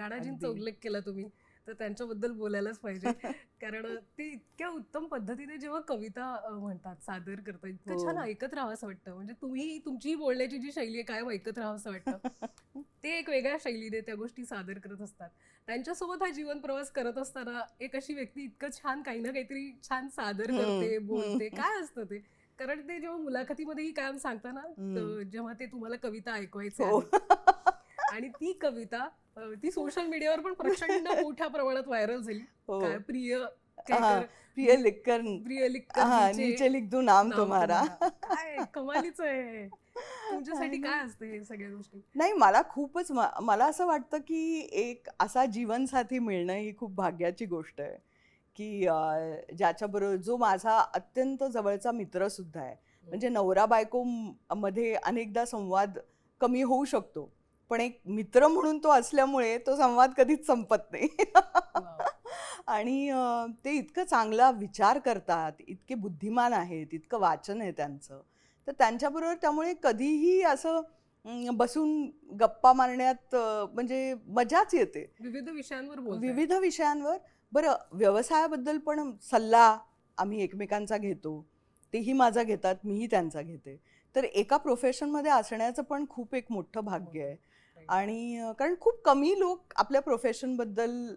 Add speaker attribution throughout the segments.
Speaker 1: राणाजींचा उल्लेख केला तुम्ही, तर त्यांच्याबद्दल बोलायलाच पाहिजे. कारण ते इतक्या उत्तम पद्धतीने जेव्हा कविता म्हणतात, सादर करतात, इतकं छान ऐकत राहावं असं वाटतं. म्हणजे तुम्ही तुमची बोलण्याची जी शैली आहे कायम ऐकत राहावं असं वाटतं. ते एक वेगळ्या शैलीने त्या गोष्टी सादर करत असतात. त्यांच्यासोबत हा जीवन प्रवास करत असताना एक अशी व्यक्ती इतकं छान काही ना काहीतरी छान सादर करते, बोलते, काय असतं ते? कारण ते जेव्हा मुलाखतीमध्येही कायम सांगताना, जेव्हा ते तुम्हाला कविता ऐकवायचे आहेत आणि ती कविता ती सोशल मीडियावर पण प्रचंड मोठ्या प्रमाणात व्हायरल झाली. काय प्रिय केकर,
Speaker 2: प्रिय लिखकर,
Speaker 1: प्रिय लिखकर
Speaker 2: नीचे लिख दूं नाम तुम्हारा.
Speaker 1: काय कमालीचं आहे. तुमच्यासाठी काय असतं हे सगळ्या गोष्टी?
Speaker 2: नाही, मला खूपच मला असं वाटतं की एक असा जीवनसाथी मिळणं ही खूप भाग्याची गोष्ट आहे, की ज्याच्याबरोबर जो माझा अत्यंत जवळचा मित्र सुद्धा आहे. म्हणजे नवरा बायको मध्ये अनेकदा संवाद कमी होऊ शकतो, पण एक मित्र म्हणून तो असल्यामुळे तो संवाद कधीच संपत नाही. आणि ते इतकं चांगला विचार करतात, इतके बुद्धिमान आहेत, इतकं वाचन आहे त्यांचं. तर त्यांच्याबरोबर त्यामुळे कधीही असं बसून गप्पा मारण्यात म्हणजे मजाच येते.
Speaker 1: विविध विषयांवर बोलताय.
Speaker 2: विविध विषयांवर. बरं, व्यवसायाबद्दल पण सल्ला आम्ही एकमेकांचा घेतो. तेही माझा घेतात, मीही त्यांचा घेते. तर एका प्रोफेशनमध्ये असण्याचं पण खूप एक मोठं भाग्य आहे. आणि कारण खूप कमी लोक आपल्या प्रोफेशनबद्दल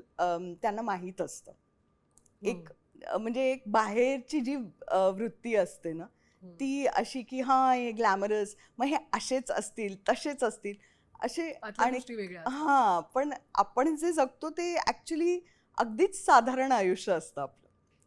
Speaker 2: त्यांना माहीत असतं. एक म्हणजे एक बाहेरची जी वृत्ती असते ना, ती अशी की हां, हे ग्लॅमरस, मग हे असेच असतील, तसेच असतील, असे. आणि हां, पण आपण जे जगतो ते ॲक्च्युली अगदीच साधारण आयुष्य असतं आपलं.